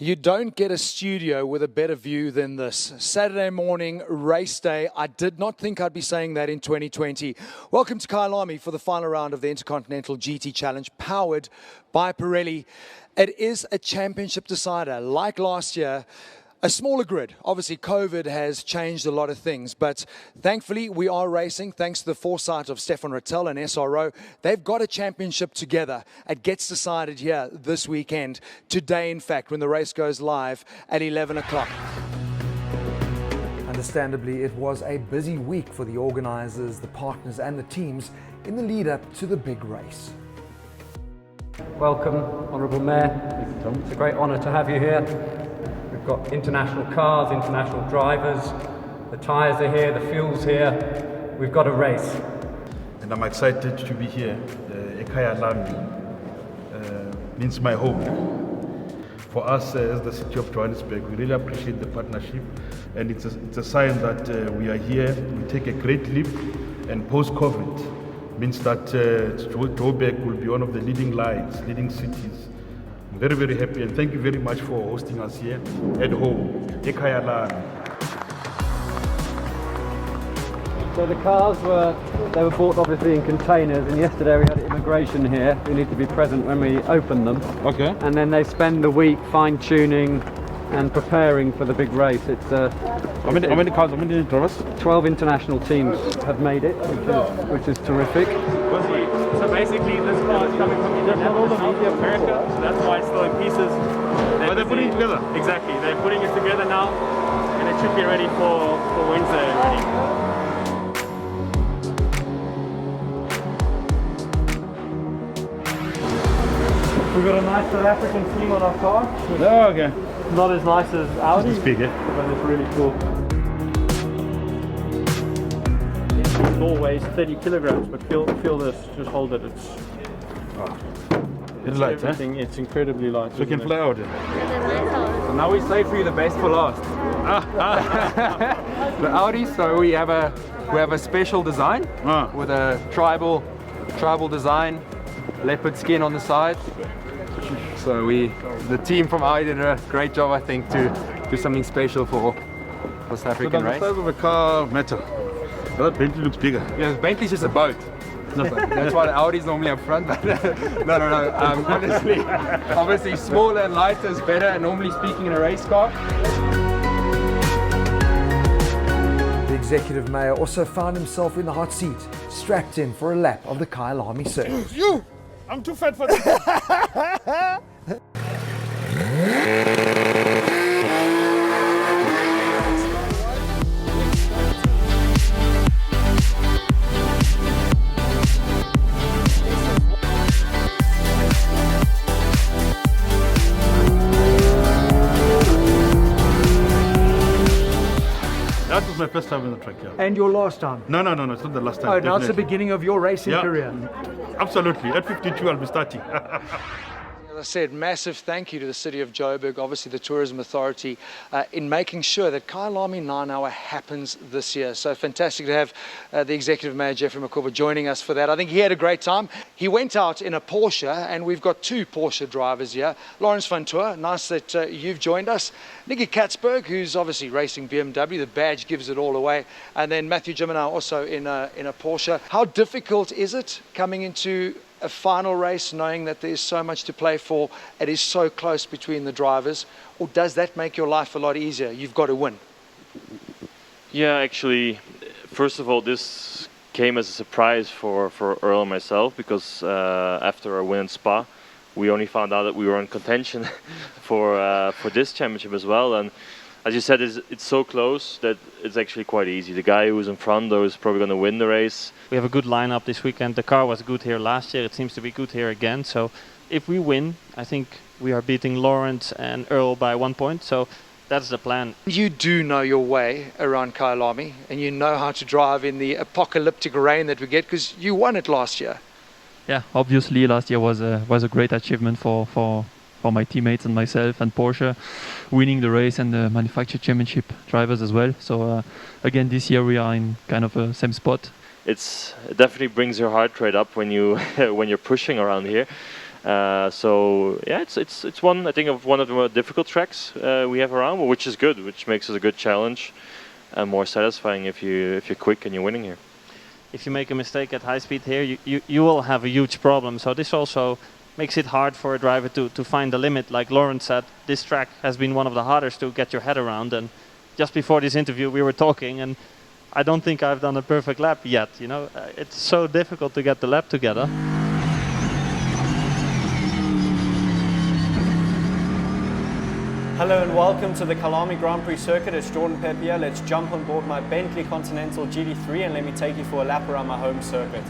You don't get a studio with a better view than this. Saturday morning, race day. I did not think I'd be saying that in 2020. Welcome to Kyalami for the final round of the Intercontinental GT Challenge, powered by Pirelli. It is a championship decider. Like last year, a smaller grid. Obviously, COVID has changed a lot of things, but thankfully we are racing thanks to the foresight of Stefan Rattel and SRO. They've got a championship together. It gets decided here this weekend, today in fact, when the race goes live at 11 o'clock. Understandably, it was a busy week for the organisers, the partners and the teams in the lead up to the big race. Welcome, Honourable Mayor. It's a great honour to have you here. We've got international cars, international drivers, the tyres are here, the fuel's here. We've got a race. And I'm excited to be here. Kyalami means my home. For us as the city of Johannesburg, we really appreciate the partnership, and it's a sign that we are here. We take a great leap, and post-COVID means that Joburg will be one of the leading lines, leading cities. I'm very, very happy, and thank you very much for hosting us here at home. Kyalami. So the cars were bought obviously in containers, and yesterday we had immigration here. We need to be present when we open them. Okay. And then they spend the week fine-tuning and preparing for the big race. It's how many cars, how many drivers? 12 international teams have made it, which is terrific. So basically this car is coming from Indianapolis, South America, so that's why it's still in pieces. They're putting it together? Exactly, they're putting it together now, and it should be ready for Wednesday already. We've got a nice South African theme on our car. Oh, okay. Not as nice as Audi, It's big, eh? but it's really cool. It weighs 30 kilograms, but feel this, just hold it. It's light, everything. It's incredibly light. So you can fly out. So now we save for you the best for last. The Audi. So we have a special design with a tribal design, leopard skin on the side. So the team from Audi did a great job, I think, to do something special for South African race. The size of a car matter. That Bentley looks bigger. Yeah, Bentley's just a boat. That's why the Audi's normally up front. But no. Obviously, smaller and lighter is better. Normally speaking, in a race car. The executive mayor also found himself in the hot seat, strapped in for a lap of the Kyalami circuit. You! I'm too fat for that. That was my first time in the track, yeah. And your last time? No, it's not the last time. Oh, now it's the definitely. beginning of your racing career. Absolutely. At 52, I'll be starting. As I said, massive thank you to the City of Joburg, obviously the Tourism Authority, in making sure that Kyalami 9 Hour happens this year. So fantastic to have the Executive Mayor, Jeffrey Makuba, joining us for that. I think he had a great time. He went out in a Porsche, and we've got two Porsche drivers here. Lawrence van Toor, nice that you've joined us. Nicky Katzberg, who's obviously racing BMW, the badge gives it all away. And then Matthew Jimenez also in a Porsche. How difficult is it coming into a final race, knowing that there's so much to play for, it is so close between the drivers, or does that make your life a lot easier? You've got to win. Yeah, actually, first of all, this came as a surprise for Earl and myself, because after our win in Spa, we only found out that we were in contention for this championship as well. And as you said, it's so close that it's actually quite easy. The guy who's in front, though, is probably going to win the race. We have a good lineup this weekend. The car was good here last year. It seems to be good here again. So if we win, I think we are beating Lawrence and Earl by 1 point. So that's the plan. You do know your way around Kyalami, and you know how to drive in the apocalyptic rain that we get, because you won it last year. Yeah, obviously last year was a great achievement for my teammates and myself, and Porsche winning the race and the manufacturer championship drivers as well. So again, this year we are in kind of a same spot. It definitely brings your heart rate up when you're pushing around here. So yeah, it's one, I think, of one of the more difficult tracks we have around, which is good, which makes it a good challenge and more satisfying if you're quick and you're winning here. If you make a mistake at high speed here, you will have a huge problem. So this also makes it hard for a driver to find the limit. Like Lawrence said, this track has been one of the hardest to get your head around. And just before this interview, we were talking, and I don't think I've done a perfect lap yet. You know, it's so difficult to get the lap together. Hello and welcome to the Kyalami Grand Prix circuit. It's Jordan Pep here. Let's jump on board my Bentley Continental GT3 and let me take you for a lap around my home circuit.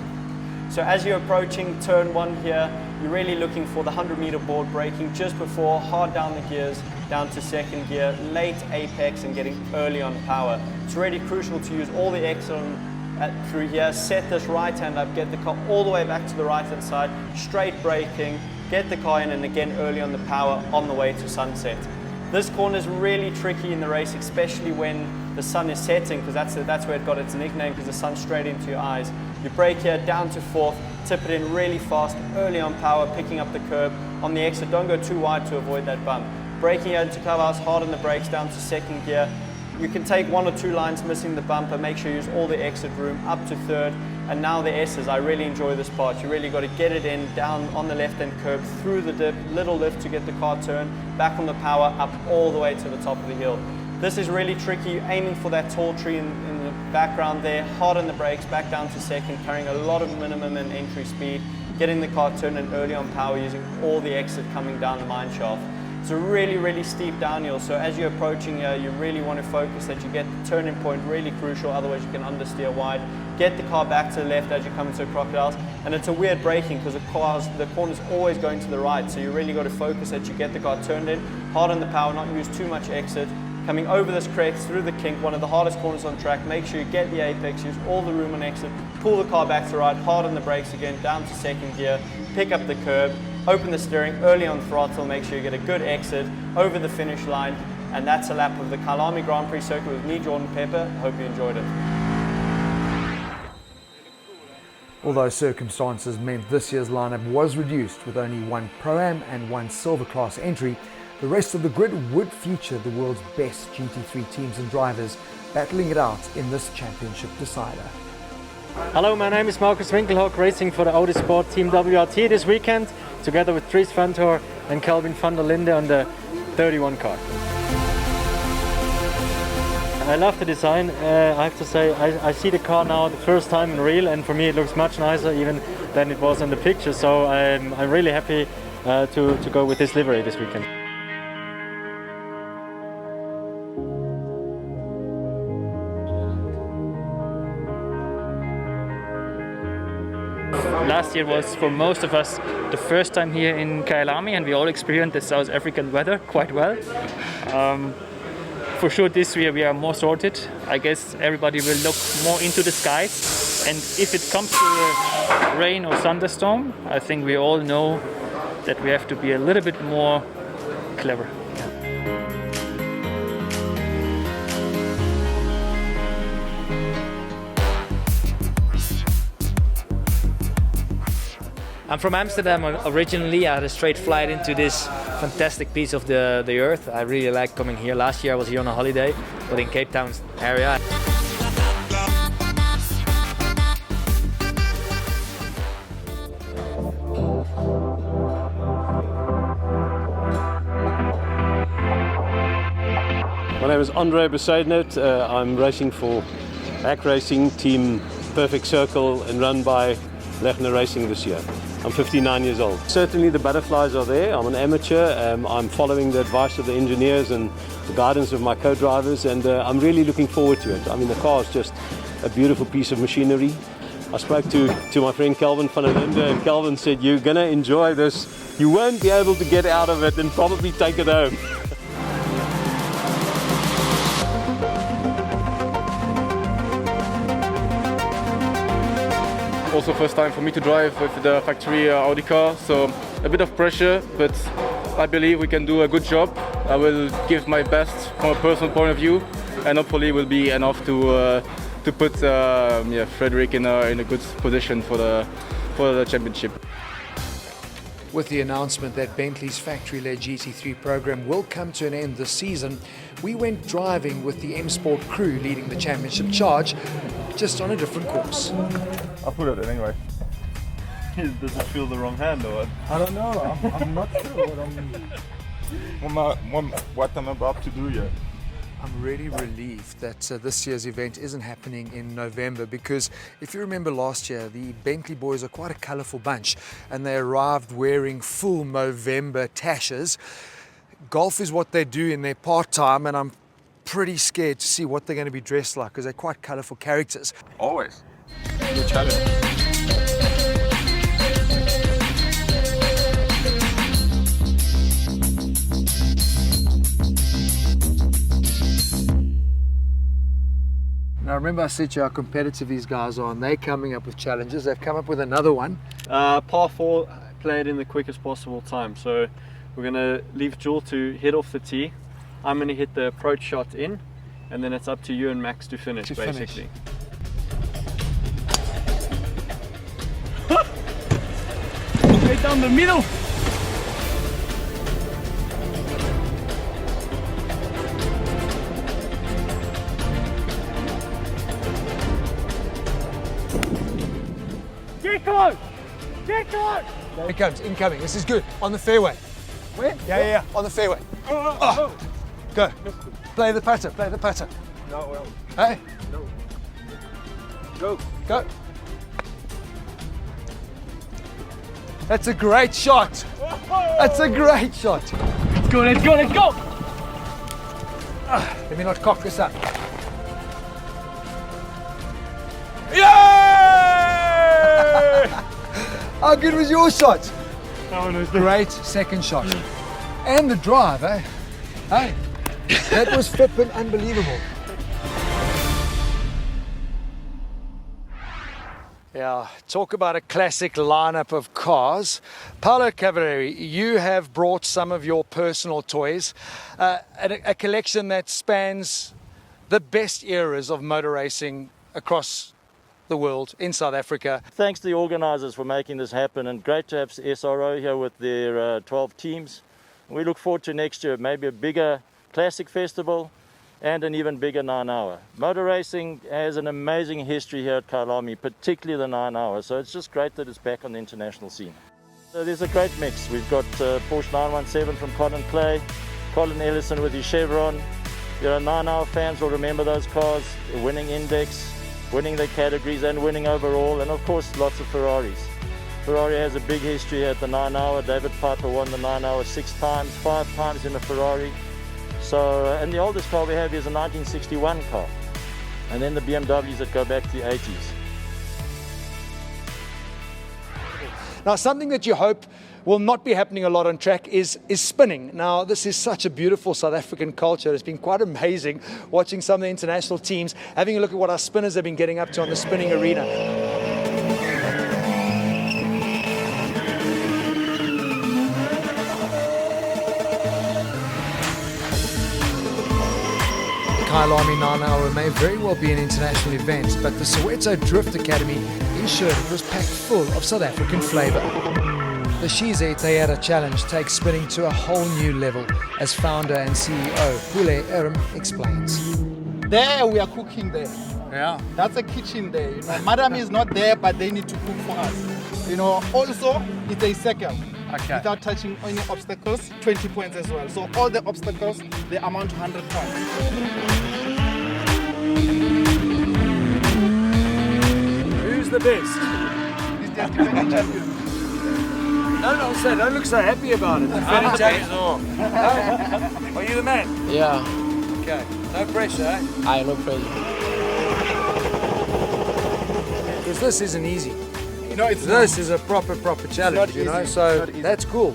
So as you're approaching turn 1 here, you're really looking for the 100-meter board braking just before, hard down the gears, down to second gear, late apex and getting early on power. It's really crucial to use all the exit through here, set this right hand up, get the car all the way back to the right hand side, straight braking, get the car in and again early on the power on the way to sunset. This corner is really tricky in the race, especially when the sun is setting, because that's where it got its nickname, because the sun's straight into your eyes. You brake here, down to fourth, tip it in really fast, early on power, picking up the curb. On the exit, don't go too wide to avoid that bump. Braking here into clubhouse, hard on the brakes, down to second gear. You can take 1 or 2 lines missing the bumper, make sure you use all the exit room, up to third. And now the S's, I really enjoy this part. You really got to get it in, down on the left-hand curb, through the dip, little lift to get the car turned, back on the power, up all the way to the top of the hill. This is really tricky, aiming for that tall tree in the background there, hard on the brakes, back down to second, carrying a lot of minimum and entry speed, getting the car turned and early on power, using all the exit coming down the mine shaft. It's a really, really steep downhill, so as you're approaching here, you really want to focus that you get the turning point really crucial, otherwise you can understeer wide. Get the car back to the left as you come into crocodiles, and it's a weird braking because the corner's always going to the right, so you really got to focus that you get the car turned in, hard on the power, not use too much exit. Coming over this crest, through the kink, one of the hardest corners on track, make sure you get the apex, use all the room on exit, pull the car back to the right, hard on the brakes again, down to second gear, pick up the curb, open the steering, early on throttle, make sure you get a good exit over the finish line, and that's a lap of the Kyalami Grand Prix circuit with me, Jordan Pepper. Hope you enjoyed it. Although circumstances meant this year's lineup was reduced with only 1 Pro-Am and 1 Silver Class entry, the rest of the grid would feature the world's best GT3 teams and drivers battling it out in this championship decider. Hello, my name is Markus Winkelhock, racing for the Audi Sport Team WRT this weekend, together with Dries Vanthoor and Kelvin van der Linde on the 31 car. I love the design. I have to say, I see the car now the first time in real, and for me it looks much nicer even than it was in the picture, so I'm really happy to go with this livery this weekend. Last year was for most of us the first time here in Kyalami, and we all experienced the South African weather quite well. For sure this year we are more sorted. I guess everybody will look more into the skies, and if it comes to a rain or thunderstorm, I think we all know that we have to be a little bit more clever. I'm from Amsterdam originally. I had a straight flight into this fantastic piece of the earth. I really like coming here. Last year I was here on a holiday, but in Cape Town area. My name is Andre Besaidnet. I'm racing for Hack Racing Team Perfect Circle and run by Lechner Racing this year. I'm 59 years old. Certainly the butterflies are there. I'm an amateur. I'm following the advice of the engineers and the guidance of my co-drivers, and I'm really looking forward to it. I mean, the car is just a beautiful piece of machinery. I spoke to my friend Kelvin van der Linde, and Kelvin said, "You're gonna enjoy this. You won't be able to get out of it and probably take it home." Also first time for me to drive with the factory Audi car, so a bit of pressure, but I believe we can do a good job. I will give my best from a personal point of view, and hopefully will be enough to put Frederick in a good position for the championship. With the announcement that Bentley's factory-led GT3 program will come to an end this season, we went driving with the M Sport crew leading the championship charge, just on a different course. I'll put it in anyway. Does it feel the wrong hand or what? I don't know. I'm not sure what I'm about to do yet. I'm really relieved that this year's event isn't happening in November, because if you remember last year, the Bentley boys are quite a colourful bunch and they arrived wearing full Movember tashes. Golf is what they do in their part-time, and I'm pretty scared to see what they're going to be dressed like, because they're quite colourful characters. Always. New challenge. Now remember I said to you how competitive these guys are, and they're coming up with challenges. They've come up with another one. Par 4 played in the quickest possible time. So we're going to leave Jewel to hit off the tee. I'm going to hit the approach shot in, and then it's up to you and Max to finish, basically. Straight down the middle. Get close! Get close! Here it comes, incoming. This is good. On the fairway. Where? Yeah. On the fairway. Oh. Go. Play the putter. Play the putter. No, well. Hey? No. Go. Go. That's a great shot. That's a great shot. Let's go, let's go, let's go! Let me not cock this up. How good was your shot? That one was great. Second shot. And the drive, eh? Hey, that was flippin' unbelievable. Yeah, talk about a classic lineup of cars. Paolo Cavalieri, you have brought some of your personal toys, a collection that spans the best eras of motor racing across the world in South Africa. Thanks to the organisers for making this happen, and great to have SRO here with their 12 teams. We look forward to next year, maybe a bigger classic festival and an even bigger 9-hour. Motor racing has an amazing history here at Kyalami, particularly the 9-hour, so it's just great that it's back on the international scene. So there's a great mix. We've got Porsche 917 from Colin Clay, Colin Ellison with his Chevron. 9-hour fans will remember those cars, winning index, winning their categories and winning overall, and of course lots of Ferraris. Ferrari has a big history here at the 9-hour. David Piper won the 9-hour 6 times, 5 times in a Ferrari. So, and the oldest car we have is a 1961 car. And then the BMWs that go back to the 80s. Now, something that you hope will not be happening a lot on track is spinning. Now, this is such a beautiful South African culture. It's been quite amazing watching some of the international teams, having a look at what our spinners have been getting up to on the spinning arena. Kyalami 9-hour may very well be an international event, but the Soweto Drift Academy ensured it was packed full of South African flavour. The Shize Tayara Challenge takes spinning to a whole new level, as founder and CEO Pule Erim explains. There we are cooking there. Yeah. That's a kitchen there. Madam is not there, but they need to cook for us. Also it's a circle. Okay. Without touching any obstacles, 20 points as well. So all the obstacles, they amount to 100 points. Who's the best? It's just defending champion. Don't look so happy about it. Defending champion. Are you the man? Yeah. Okay. No pressure, eh? No pressure. Because this isn't easy. No, it's this is a proper challenge, so that's cool.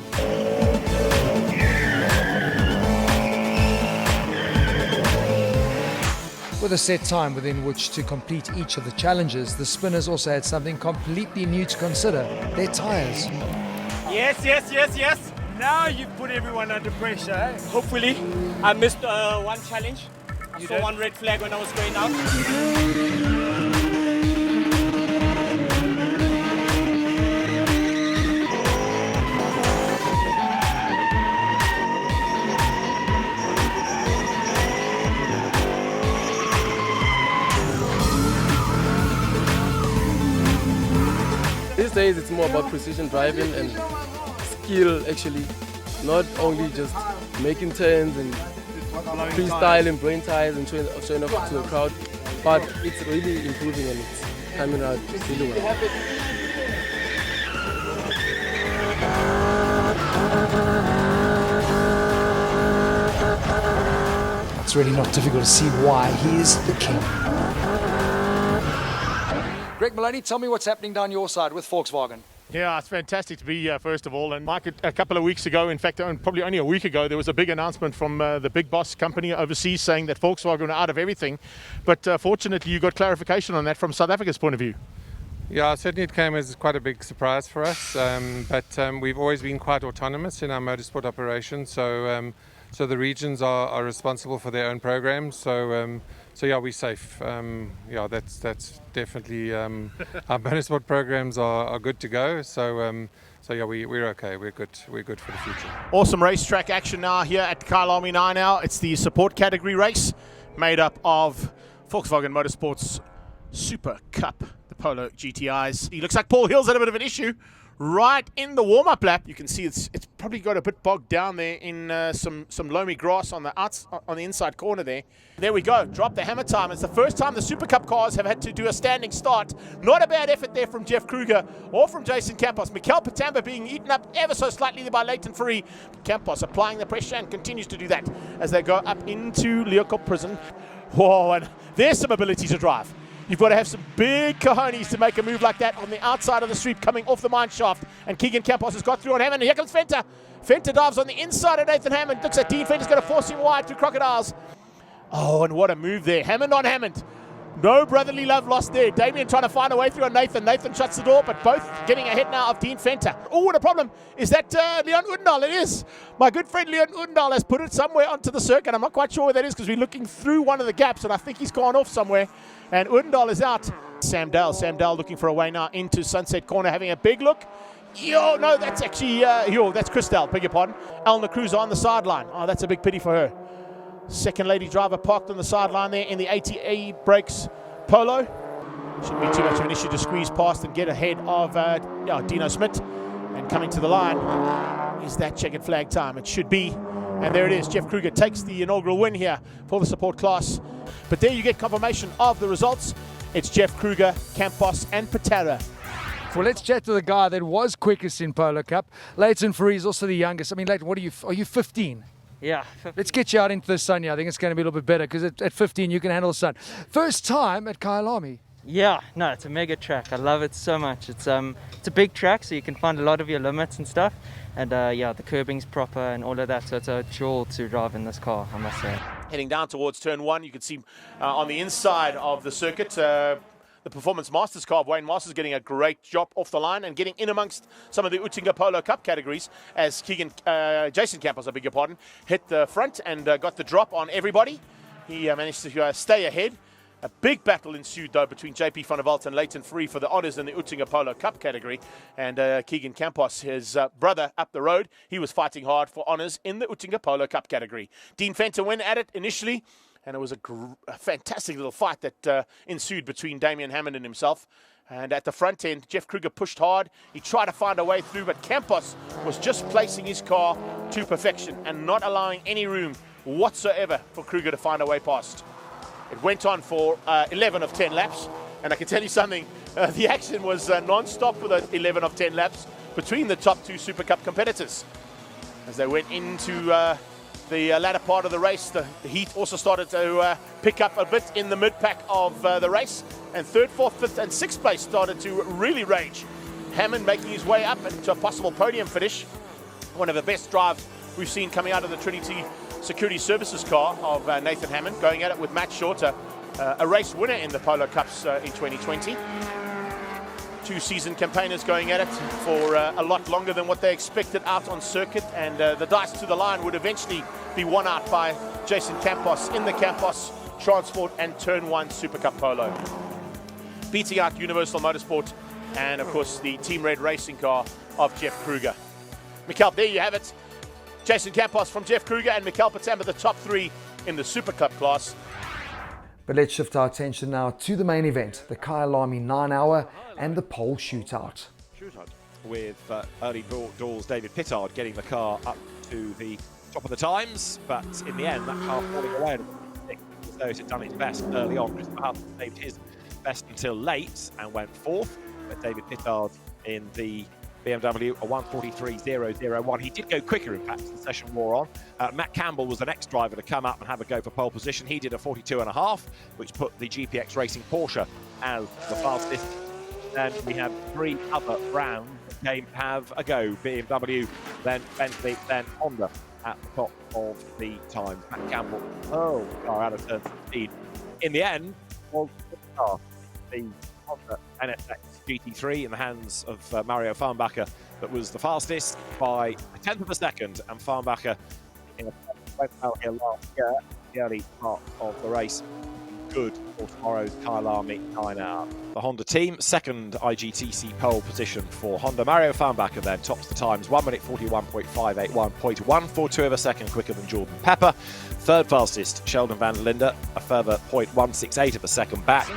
With a set time within which to complete each of the challenges, the spinners also had something completely new to consider: their tyres. Yes. Now you put everyone under pressure. Eh? Hopefully, I missed one challenge. I saw one red flag when I was going out. more about precision driving and skill actually, not only just making turns and freestyle and brain ties and showing off to the crowd, but it's really improving and it's coming out really well. It's really not difficult to see why he is the king. Greg Maloney, tell me what's happening down your side with Volkswagen. Yeah, it's fantastic to be here, first of all. And Mike, a couple of weeks ago, in fact, probably only a week ago, there was a big announcement from the big boss company overseas saying that Volkswagen are out of everything. But fortunately, you got clarification on that from South Africa's point of view. Yeah, certainly it came as quite a big surprise for us, but we've always been quite autonomous in our motorsport operations, so the regions are responsible for their own programs, so yeah, we're safe. Yeah, that's definitely, our motorsport programs are good to go, so yeah, we're okay, we're good for the future. Awesome racetrack action now here at Kyalami 9H. It's the support category race made up of Volkswagen Motorsports Super Cup, the Polo GTIs. He looks like Paul Hill's had a bit of an issue right in the warm-up lap. You can see it's probably got a bit bogged down there in some loamy grass on the inside corner there. There we go, drop the hammer time. It's the first time the Super Cup cars have had to do a standing start. Not a bad effort there from Jeff Kruger or from Jason Campos. Mikel Patamba being eaten up ever so slightly there by Leighton Free. Campos applying the pressure and continues to do that as they go up into Leopold Prison. Whoa, and there's some ability to drive. You've got to have some big cojones to make a move like that on the outside of the street coming off the mine shaft. And Keegan Campos has got through on Hammond. And here comes Venter. Venter dives on the inside of Nathan Hammond. Looks at Dean Venter's going to force him wide through Crocodiles. Oh, and what a move there. Hammond on Hammond. No brotherly love lost there. Damien trying to find a way through on Nathan. Nathan shuts the door, but both getting ahead now of Dean Venter. Oh, and a problem. Is that Leon Udendal? It is. My good friend Leon Udendal has put it somewhere onto the circuit. I'm not quite sure where that is because we're looking through one of the gaps, and I think he's gone off somewhere. And Udendal is out. Sam Dale looking for a way now into Sunset Corner, having a big look. Yo, no, that's actually, that's Christelle, beg your pardon. Elna Cruz on the sideline. Oh, that's a big pity for her. Second lady driver parked on the sideline there in the ATA Brakes Polo. Shouldn't be too much of an issue to squeeze past and get ahead of Dino Smith. And coming to the line is that checkered flag time. It should be. And there it is. Jeff Kruger takes the inaugural win here for the support class. But there you get confirmation of the results. It's Jeff Kruger, Campos, and Patara. Well, let's chat to the guy that was quickest in Polo Cup. Leighton Free is also the youngest. I mean, Leighton, are you 15? Yeah. 15. Let's get you out into the sun here. I think it's going to be a little bit better because at 15 you can handle the sun. First time at Kyalami. Yeah, no, it's a mega track. I love it so much. It's a big track, so you can find a lot of your limits and stuff. And yeah, the curbing's proper and all of that. So it's a jewel to drive in this car, I must say. Heading down towards turn one, you can see on the inside of the circuit, the Performance Masters car of Wayne Masters getting a great job off the line and getting in amongst some of the Utinga Polo Cup categories as Jason Campos, I beg your pardon, hit the front and got the drop on everybody. He managed to stay ahead. A big battle ensued, though, between JP van der Walt and Leighton Free for the honours in the Utinga Polo Cup category. And Keegan Campos, his brother up the road, he was fighting hard for honours in the Utinga Polo Cup category. Dean Venter went at it initially, and it was a fantastic little fight that ensued between Damien Hammond and himself. And at the front end, Jeff Kruger pushed hard. He tried to find a way through, but Campos was just placing his car to perfection and not allowing any room whatsoever for Kruger to find a way past. It went on for 11 of 10 laps, and I can tell you something, the action was non-stop for the 11 of 10 laps between the top two Super Cup competitors. As they went into the latter part of the race, the heat also started to pick up a bit in the mid-pack of the race, and third, fourth, fifth, and sixth place started to really rage. Hammond making his way up into a possible podium finish. One of the best drives we've seen coming out of the Trinity Security Services car of Nathan Hammond, going at it with Matt Shorter, a race winner in the Polo Cups in 2020. Two seasoned campaigners going at it for a lot longer than what they expected out on circuit, and the dice to the line would eventually be won out by Jason Campos in the Campos Transport and Turn 1 Super Cup Polo. Beating out Universal Motorsport and, of course, the Team Red racing car of Jeff Kruger. Mikel, there you have it. Jason Campos from Jeff Kruger and Mikel Patamba, the top three in the Super Cup class. But let's shift our attention now to the main event, the Kyalami 9 Hour and the pole shootout. with early doors David Pittard getting the car up to the top of the times, but in the end that car falling away as though it had done its best early on. Chris Verstappen saved his best until late and went fourth, but David Pittard in the BMW, a 1:43.001. He did go quicker, in fact, as the session wore on. Matt Campbell was the next driver to come up and have a go for pole position. He did a 42.5, which put the GPX Racing Porsche as the fastest. And we had three other brands that came to have a go. BMW, then Bentley, then Honda at the top of the times. Matt Campbell, out of turn 16. In the end, was the Honda NSX GT3 in the hands of Mario Farnbacher that was the fastest by a tenth of a second, and Farnbacher in a went out here last year, the early part of the race. Good for tomorrow's Kyalami 9 hour. The Honda team, second IGTC pole position for Honda. Mario Farnbacher then tops the times, 1 minute 41.581, 0.142 of a second quicker than Jordan Pepper. Third fastest, Sheldon van der Linde, a further 0.168 of a second back.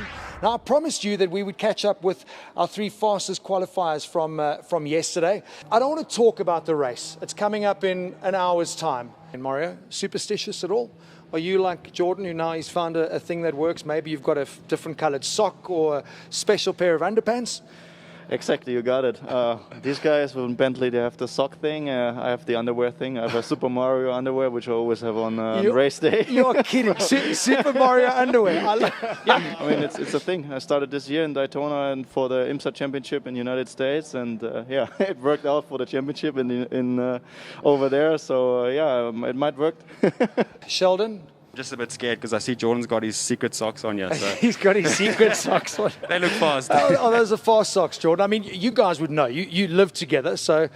Now, I promised you that we would catch up with our three fastest qualifiers from yesterday. I don't want to talk about the race. It's coming up in an hour's time. And Mario, superstitious at all? Are you like Jordan, who now he's found a thing that works? Maybe you've got a different coloured sock or a special pair of underpants? Exactly, you got it. These guys with Bentley, they have the sock thing. I have the underwear thing. I have a Super Mario underwear, which I always have on race day. You're kidding. Super Mario underwear. Yeah, I mean, it's a thing. I started this year in Daytona and for the IMSA Championship in the United States. And yeah, it worked out for the championship in over there. So yeah, it might work. Sheldon? Just a bit scared because I see Jordan's got his secret socks on here. So. He's got his secret socks on. They look fast. Oh, those are fast socks, Jordan. I mean, you guys would know. You live together, so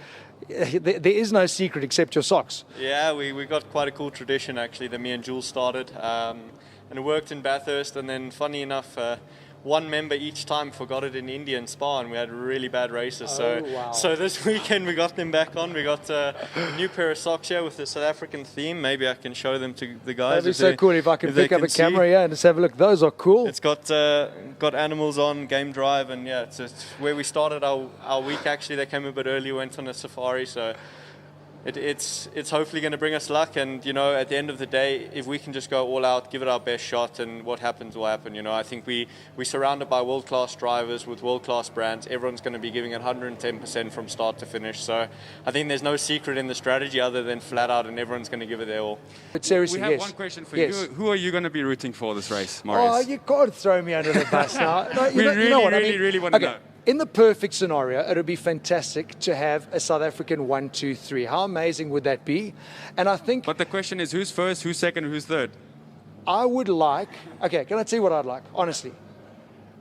there is no secret except your socks. Yeah, we got quite a cool tradition, actually, that me and Jules started. And it worked in Bathurst, and then, funny enough, one member each time forgot it in India and Spa, and we had really bad races. So this weekend we got them back on. We got a new pair of socks here with the South African theme. Maybe I can show them to the guys. That'd be so cool if I can pick up a camera, and just have a look. Those are cool. It's got animals on, game drive, and yeah, it's where we started our week. Actually, they came a bit early, went on a safari, so. It's hopefully going to bring us luck, and you know, at the end of the day, if we can just go all out, give it our best shot, and what happens will happen. You know, I think we're surrounded by world-class drivers with world-class brands. Everyone's going to be giving it 110% from start to finish. So I think there's no secret in the strategy other than flat out, and everyone's going to give it their all. But seriously, we have one question for you. Who are you going to be rooting for this race, Marius? Oh, you can't throw me under the bus now. No, we really want to know. In the perfect scenario, it would be fantastic to have a South African 1, 2, 3. How amazing would that be? And I think... But the question is, who's first, who's second, who's third? I would like... Okay, can I tell you what I'd like? Honestly.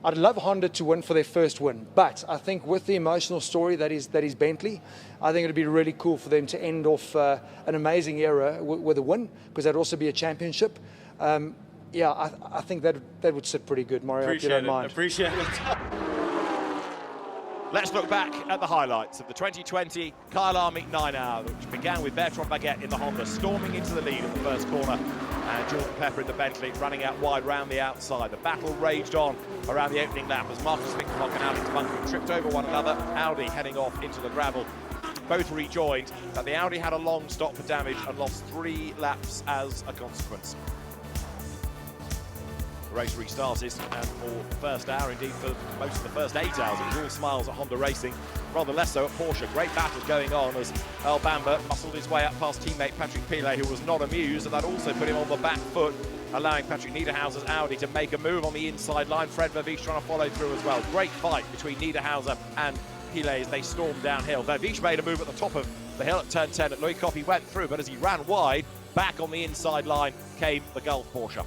I'd love Honda to win for their first win. But I think with the emotional story that is Bentley, I think it would be really cool for them to end off an amazing era with a win, because that'd also be a championship. Yeah, I think that would sit pretty good, Mario, if you don't mind. Appreciate it. Let's look back at the highlights of the 2020 Kyalami 9 hour, which began with Bertrand Baguette in the Honda storming into the lead in the first corner, and Jordan Pepper in the Bentley running out wide round the outside. The battle raged on around the opening lap as Marcus Winkelhock and Alex Bunker tripped over one another. Audi heading off into the gravel. Both rejoined, but the Audi had a long stop for damage and lost 3 laps as a consequence. The race restarted, and for the first hour, indeed for most of the first 8 hours, it was all smiles at Honda Racing, rather less so at Porsche. Great battle going on as Earl Bamber muscled his way up past teammate Patrick Pilet, who was not amused, and that also put him on the back foot, allowing Patrick Niederhauser's Audi to make a move on the inside line. Fred Vervies trying to follow through as well. Great fight between Niederhauser and Pilet as they stormed downhill. Vervies made a move at the top of the hill at turn 10 at Louis Coppi, went through, but as he ran wide, back on the inside line came the Gulf Porsche.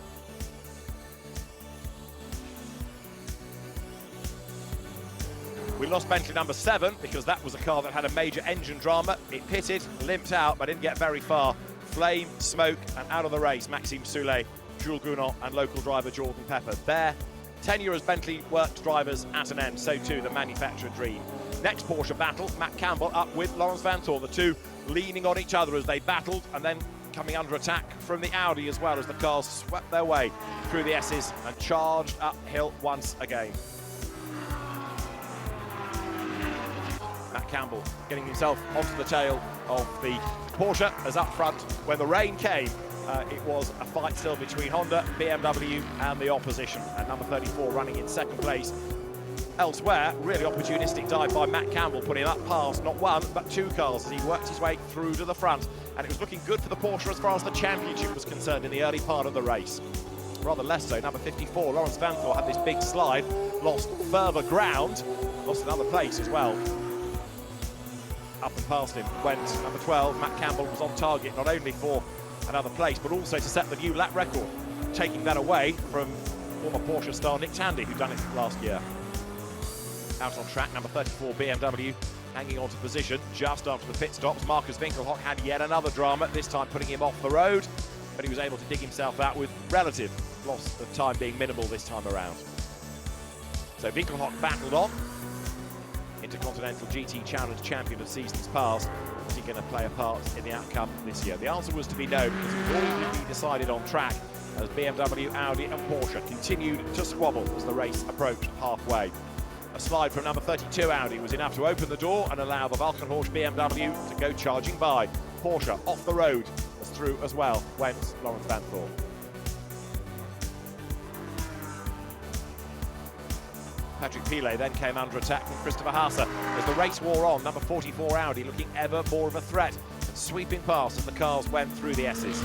We lost Bentley number 7 because that was a car that had a major engine drama. It pitted, limped out, but didn't get very far. Flame, smoke, and out of the race, Maxime Soulet, Jules Gounod, and local driver Jordan Pepper. Their tenure as Bentley works drivers at an end, so too the manufacturer dream. Next Porsche battle, Matt Campbell up with Lawrence Vanthoor, the two leaning on each other as they battled, and then coming under attack from the Audi as well as the cars swept their way through the S's and charged uphill once again. Matt Matt Campbell getting himself onto the tail of the Porsche as up front. When the rain came, it was a fight still between Honda, BMW and the opposition. And number 34 running in second place. Elsewhere, really opportunistic dive by Matt Campbell, putting up past not one but two cars as he worked his way through to the front. And it was looking good for the Porsche as far as the championship was concerned in the early part of the race. Rather less so, number 54, Lawrence Vanthor, had this big slide, lost further ground, lost another place as well. Up and past him went number 12, Matt Campbell was on target not only for another place but also to set the new lap record, taking that away from former Porsche star Nick Tandy, who done it last year. Out on track, number 34 BMW hanging on to position just after the pit stops. Marcus Winkelhock had yet another drama, this time putting him off the road, but he was able to dig himself out with relative loss of time being minimal this time around. So Winkelhock battled on. Intercontinental GT Challenge champion of seasons past. Was he going to play a part in the outcome this year? The answer was to be no, because it was all to be decided on track as BMW, Audi and Porsche continued to squabble as the race approached halfway. A slide from number 32 Audi was enough to open the door and allow the Valkenhorst BMW to go charging by. Porsche off the road as through as well went Lawrence Vanthor. Patrick Pilet then came under attack from Christopher Haase. As the race wore on, number 44 Audi looking ever more of a threat and sweeping past as the cars went through the S's.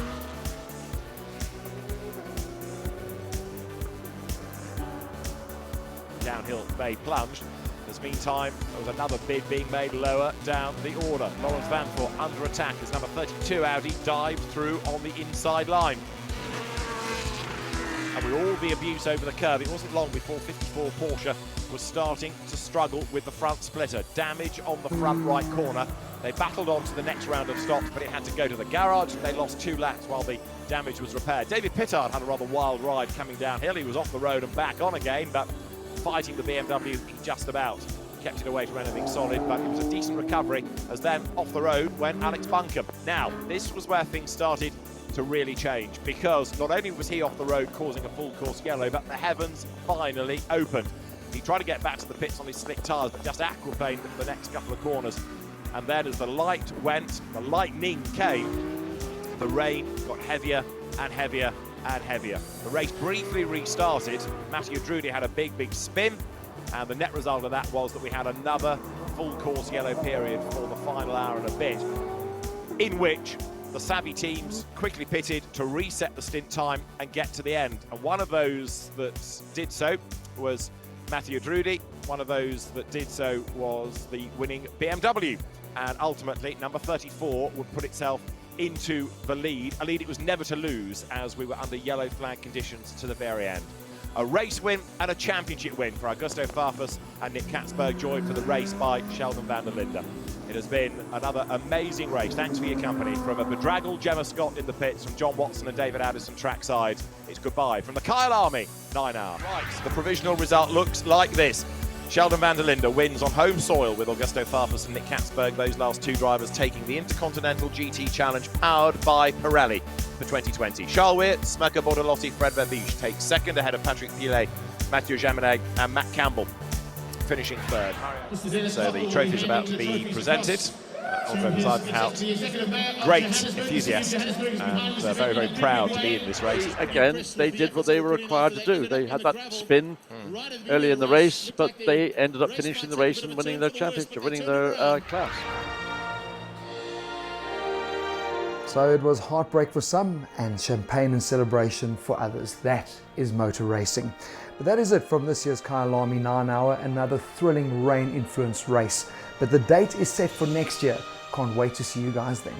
Downhill they plunged. As meantime, there was another bid being made lower down the order. Lawrence Vanthor under attack as number 32 Audi dived through on the inside line. And with all the abuse over the curve, it wasn't long before 54 Porsche was starting to struggle with the front splitter. Damage on the front right corner. They battled on to the next round of stops, but it had to go to the garage. They lost 2 laps while the damage was repaired. David Pittard had a rather wild ride coming downhill. He was off the road and back on again, but fighting the BMW, he just about kept it away from anything solid, but it was a decent recovery as then off the road went Alex Buncombe. Now, this was where things started to really change, because not only was he off the road causing a full course yellow, but the heavens finally opened. He tried to get back to the pits on his slick tyres, but just aquaplaned the next couple of corners. And then as the light went, the lightning came, the rain got heavier and heavier and heavier. The race briefly restarted. Mathieu Drudy had a big spin, and the net result of that was that we had another full course yellow period for the final hour and a bit, in which the savvy teams quickly pitted to reset the stint time and get to the end. And one of those that did so was Mathieu Drudy. One of those that did so was the winning BMW. And ultimately, number 34 would put itself into the lead, a lead it was never to lose as we were under yellow flag conditions to the very end. A race win and a championship win for Augusto Farfus and Nick Katzberg, joined for the race by Sheldon van der Linde. It has been another amazing race. Thanks for your company. From a bedraggled Gemma Scott in the pits, from John Watson and David Addison trackside, it's goodbye from the Kyalami 9 Hour. Right, the provisional result looks like this. Sheldon van der Linde wins on home soil with Augusto Farfus and Nick Katzberg, those last two drivers taking the Intercontinental GT Challenge powered by Pirelli for 2020. Charles Weir, Smerker Bortolotti, Fred Verbiche take second ahead of Patrick Pilet, Mathieu Jaminet and Matt Campbell finishing third. So the trophy is about to be presented. Andre Bezuidenhout, great enthusiast and very, very proud to be in this race. Again, they did what they were required to do. They had that spin early in the race, but they ended up finishing the race and winning their championship, winning their class. So it was heartbreak for some and champagne and celebration for others. That is motor racing. But that is it from this year's Kyalami 9 Hour, another thrilling rain-influenced race. But the date is set for next year. Can't wait to see you guys then.